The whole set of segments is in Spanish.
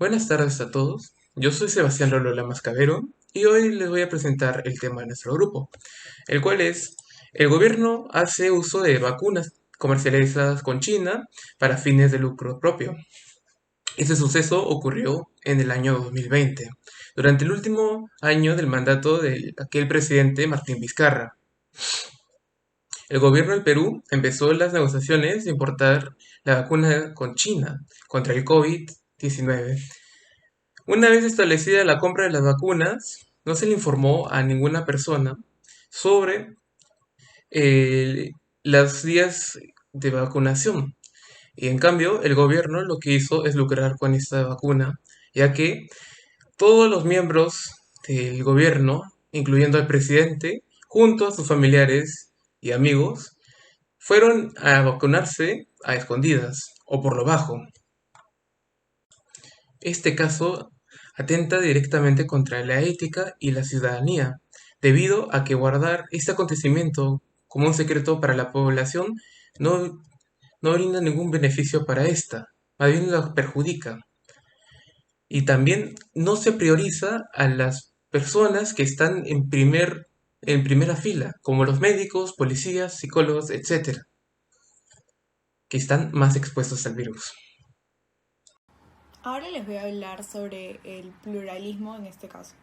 Buenas tardes a todos. Yo soy Sebastián Lolo Mascavero y hoy les voy a presentar el tema de nuestro grupo, el cual es: el gobierno hace uso de vacunas comercializadas con China para fines de lucro propio. Este suceso ocurrió en el año 2020, durante el último año del mandato de aquel presidente Martín Vizcarra. El gobierno del Perú empezó las negociaciones de importar la vacuna con China contra el COVID-19. Una vez establecida la compra de las vacunas, no se le informó a ninguna persona sobre los días de vacunación. Y en cambio, el gobierno lo que hizo es lucrar con esta vacuna, ya que todos los miembros del gobierno, incluyendo al presidente, junto a sus familiares y amigos, fueron a vacunarse a escondidas o por lo bajo. Este caso atenta directamente contra la ética y la ciudadanía, debido a que guardar este acontecimiento como un secreto para la población no, no brinda ningún beneficio para esta, más bien la perjudica. Y también no se prioriza a las personas que están en primera fila, como los médicos, policías, psicólogos, etcétera, que están más expuestos al virus. Ahora les voy a hablar sobre el pluralismo en este caso.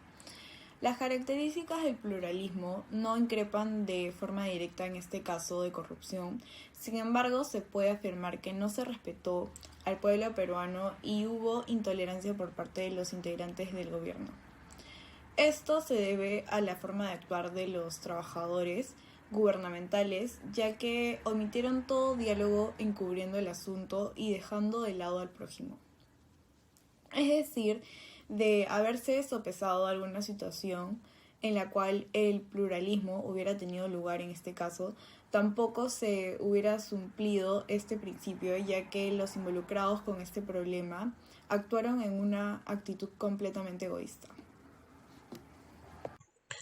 Las características del pluralismo no increpan de forma directa en este caso de corrupción, sin embargo se puede afirmar que no se respetó al pueblo peruano y hubo intolerancia por parte de los integrantes del gobierno. Esto se debe a la forma de actuar de los trabajadores gubernamentales, ya que omitieron todo diálogo encubriendo el asunto y dejando de lado al prójimo. Es decir, de haberse sopesado alguna situación en la cual el pluralismo hubiera tenido lugar en este caso, tampoco se hubiera cumplido este principio, ya que los involucrados con este problema actuaron en una actitud completamente egoísta.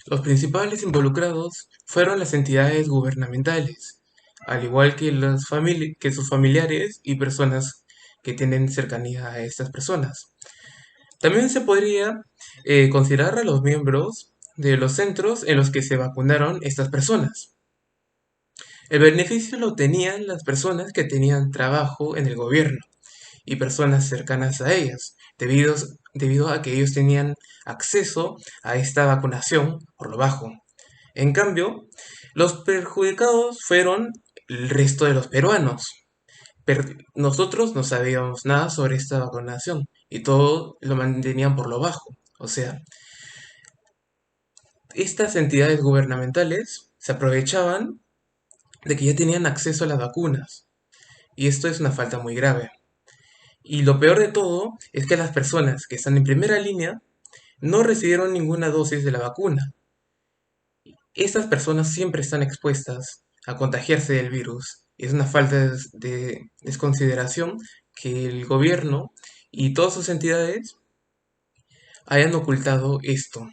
Los principales involucrados fueron las entidades gubernamentales, al igual que, que sus familiares y personas que tienen cercanía a estas personas. También se podría considerar a los miembros de los centros en los que se vacunaron estas personas. El beneficio lo tenían las personas que tenían trabajo en el gobierno y personas cercanas a ellas, debido a que ellos tenían acceso a esta vacunación por lo bajo. En cambio, los perjudicados fueron el resto de los peruanos. Nosotros no sabíamos nada sobre esta vacunación y todo lo mantenían por lo bajo. O sea, estas entidades gubernamentales se aprovechaban de que ya tenían acceso a las vacunas, y esto es una falta muy grave. Y lo peor de todo es que las personas que están en primera línea no recibieron ninguna dosis de la vacuna. Estas personas siempre están expuestas a contagiarse del virus. Es una falta de desconsideración que el gobierno y todas sus entidades hayan ocultado esto.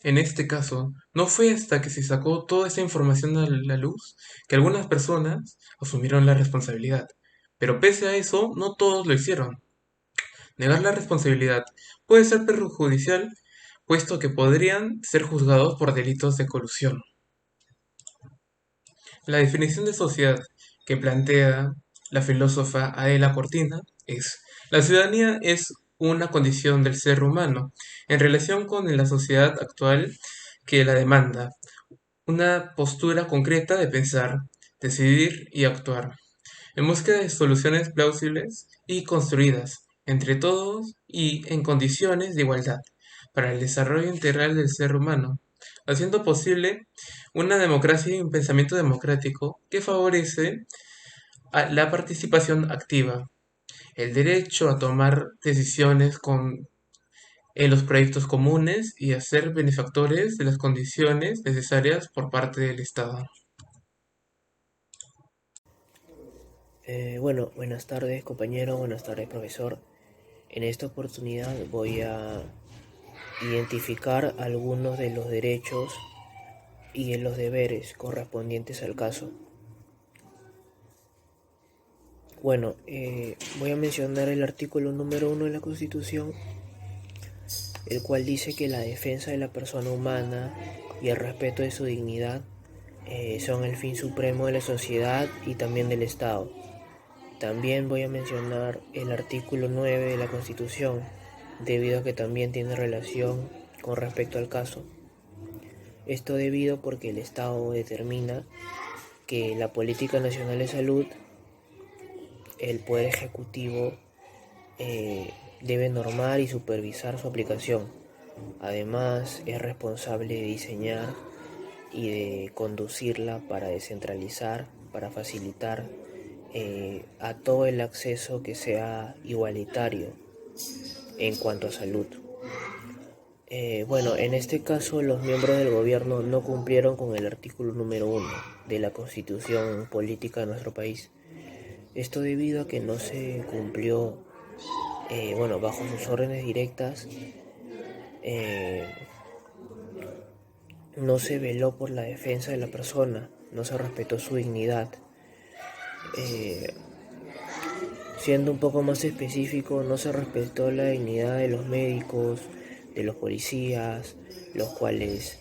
En este caso, no fue hasta que se sacó toda esa información a la luz que algunas personas asumieron la responsabilidad. Pero pese a eso, no todos lo hicieron. Negar la responsabilidad puede ser perjudicial, puesto que podrían ser juzgados por delitos de colusión. La definición de sociedad que plantea la filósofa Adela Cortina es: la ciudadanía es una condición del ser humano en relación con la sociedad actual que la demanda, una postura concreta de pensar, decidir y actuar, en búsqueda de soluciones plausibles y construidas entre todos y en condiciones de igualdad para el desarrollo integral del ser humano, haciendo posible una democracia y un pensamiento democrático que favorece a la participación activa, el derecho a tomar decisiones en los proyectos comunes y a ser benefactores de las condiciones necesarias por parte del Estado. Bueno, buenas tardes compañero, buenas tardes profesor. En esta oportunidad voy a identificar algunos de los derechos y de los deberes correspondientes al caso. Bueno, voy a mencionar el artículo número 1 de la Constitución, el cual dice que la defensa de la persona humana y el respeto de su dignidad son el fin supremo de la sociedad y también del Estado. También voy a mencionar el artículo 9 de la Constitución, debido a que también tiene relación con respecto al caso. Esto debido porque el Estado determina que la política nacional de salud, el Poder Ejecutivo debe normar y supervisar su aplicación. Además, es responsable de diseñar y de conducirla para descentralizar, para facilitar a todo el acceso que sea igualitario en cuanto a salud. Bueno, en este caso los miembros del gobierno no cumplieron con el artículo número 1 de la Constitución Política de nuestro país. Esto debido a que no se cumplió, bajo sus órdenes directas, no se veló por la defensa de la persona, no se respetó su dignidad. Siendo un poco más específico, no se respetó la dignidad de los médicos, de los policías, los cuales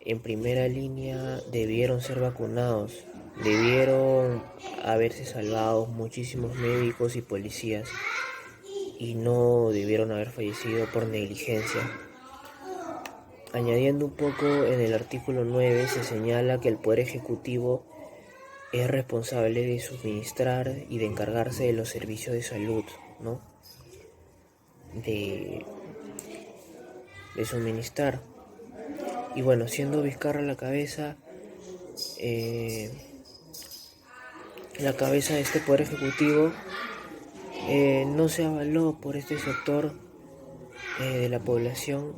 en primera línea debieron ser vacunados, debieron haberse salvado muchísimos médicos y policías y no debieron haber fallecido por negligencia. Añadiendo un poco, en el artículo 9 se señala que el Poder Ejecutivo es responsable de suministrar y de encargarse de los servicios de salud, ¿no? De suministrar. Y bueno, siendo Vizcarra la cabeza de este Poder Ejecutivo, no se avaló por este sector de la población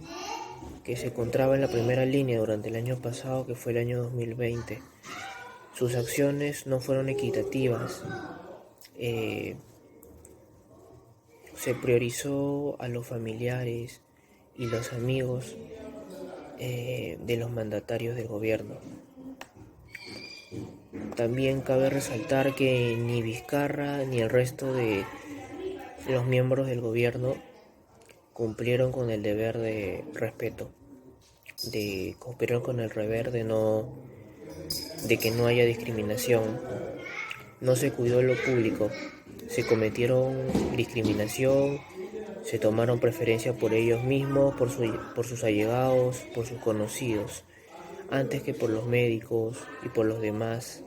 que se encontraba en la primera línea durante el año pasado, que fue el año 2020. Sus acciones no fueron equitativas. Se priorizó a los familiares y los amigos de los mandatarios del gobierno. También cabe resaltar que ni Vizcarra ni el resto de los miembros del gobierno cumplieron con el deber de respeto, cumplieron con el deber de que no haya discriminación. No se cuidó lo público, se cometieron discriminación, se tomaron preferencia por ellos mismos, por sus allegados, por sus conocidos, antes que por los médicos y por los demás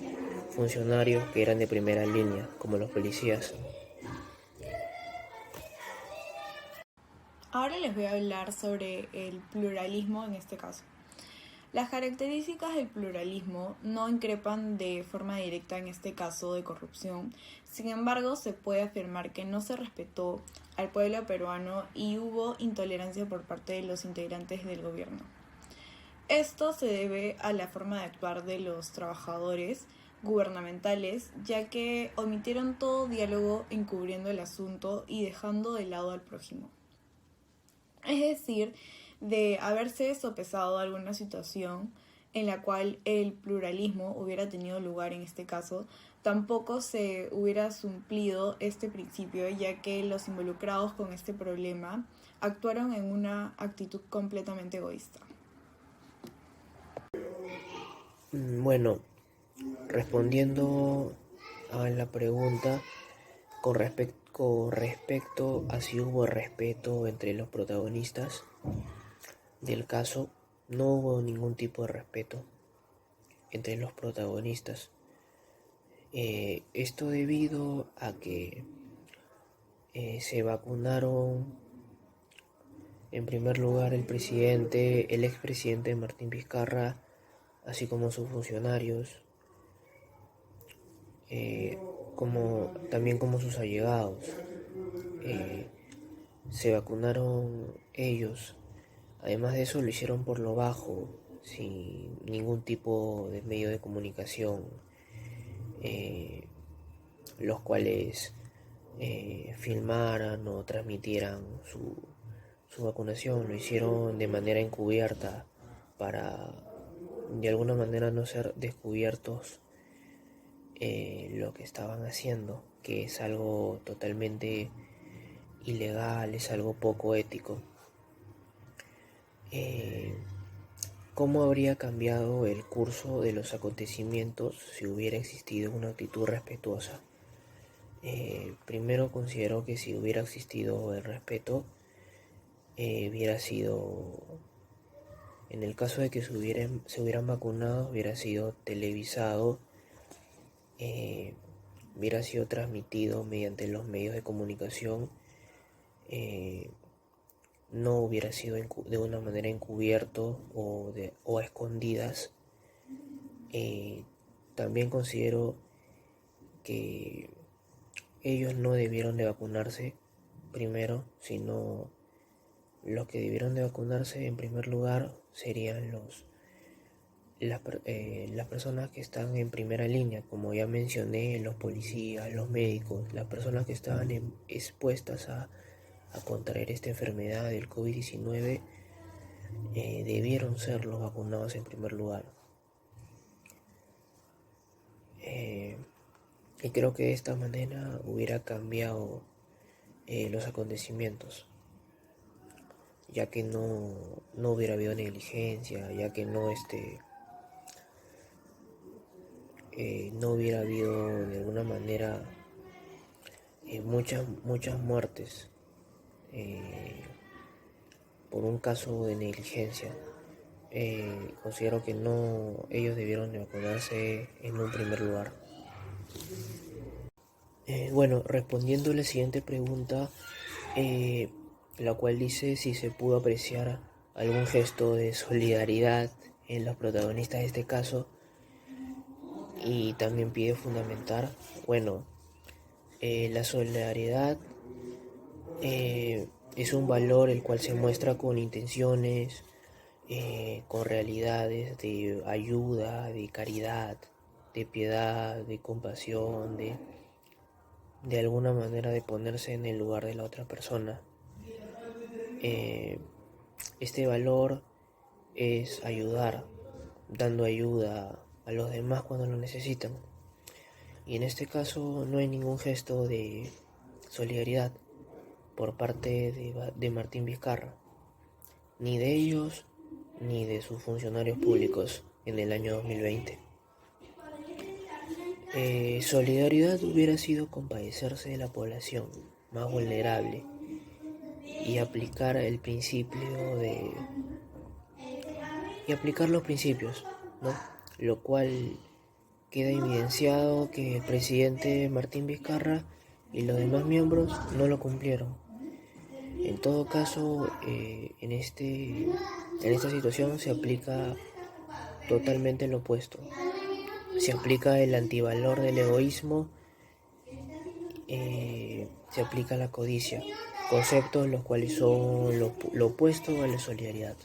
funcionarios que eran de primera línea, como los policías. Ahora les voy a hablar sobre el pluralismo en este caso. Las características del pluralismo no increpan de forma directa en este caso de corrupción, sin embargo se puede afirmar que no se respetó al pueblo peruano y hubo intolerancia por parte de los integrantes del gobierno. Esto se debe a la forma de actuar de los trabajadores gubernamentales, ya que omitieron todo diálogo encubriendo el asunto y dejando de lado al prójimo. Es decir, de haberse sopesado alguna situación en la cual el pluralismo hubiera tenido lugar en este caso, tampoco se hubiera cumplido este principio, ya que los involucrados con este problema actuaron en una actitud completamente egoísta. Bueno, respondiendo a la pregunta con respecto a si hubo respeto entre los protagonistas del caso, no hubo ningún tipo de respeto entre los protagonistas. Esto debido a que se vacunaron en primer lugar el expresidente Martín Vizcarra, así como sus funcionarios, también como sus allegados. Se vacunaron ellos. Además de eso lo hicieron por lo bajo, sin ningún tipo de medio de comunicación, los cuales filmaran o transmitieran su vacunación. Lo hicieron de manera encubierta para de alguna manera no ser descubiertos lo que estaban haciendo. que es algo totalmente ilegal, es algo poco ético. ¿Cómo habría cambiado el curso de los acontecimientos si hubiera existido una actitud respetuosa? Primero considero que si hubiera existido el respeto, hubiera sido, en el caso de que se hubieran vacunado, hubiera sido televisado, hubiera sido transmitido mediante los medios de comunicación, no hubiera sido de una manera encubierto o a escondidas. También considero que ellos no debieron de vacunarse primero, sino los que debieron de vacunarse en primer lugar serían las personas que están en primera línea, como ya mencioné, los policías, los médicos, las personas que estaban expuestas a contraer esta enfermedad del COVID-19, debieron ser los vacunados en primer lugar. Y creo que de esta manera hubiera cambiado los acontecimientos, ya que no hubiera habido negligencia, ya que no hubiera habido de alguna manera muchas muertes por un caso de negligencia. Considero que ellos debieron de vacunarse en un primer lugar. Bueno, respondiendo a la siguiente pregunta, la cual dice si se pudo apreciar algún gesto de solidaridad en los protagonistas de este caso, y también pide fundamentar, bueno, la solidaridad es un valor el cual se muestra con intenciones, con realidades de ayuda, de caridad, de piedad, de compasión, de alguna manera de ponerse en el lugar de la otra persona. Este valor es ayudar, dando ayuda a los demás cuando lo necesitan. Y en este caso no hay ningún gesto de solidaridad por parte de Martín Vizcarra, ni de ellos ni de sus funcionarios públicos en el año 2020. Solidaridad hubiera sido compadecerse de la población más vulnerable y aplicar el principio y aplicar los principios, ¿no? Lo cual queda evidenciado que el presidente Martín Vizcarra y los demás miembros no lo cumplieron. En todo caso, en esta situación se aplica totalmente lo opuesto. Se aplica el antivalor del egoísmo, se aplica la codicia, conceptos los cuales son lo opuesto a la solidaridad.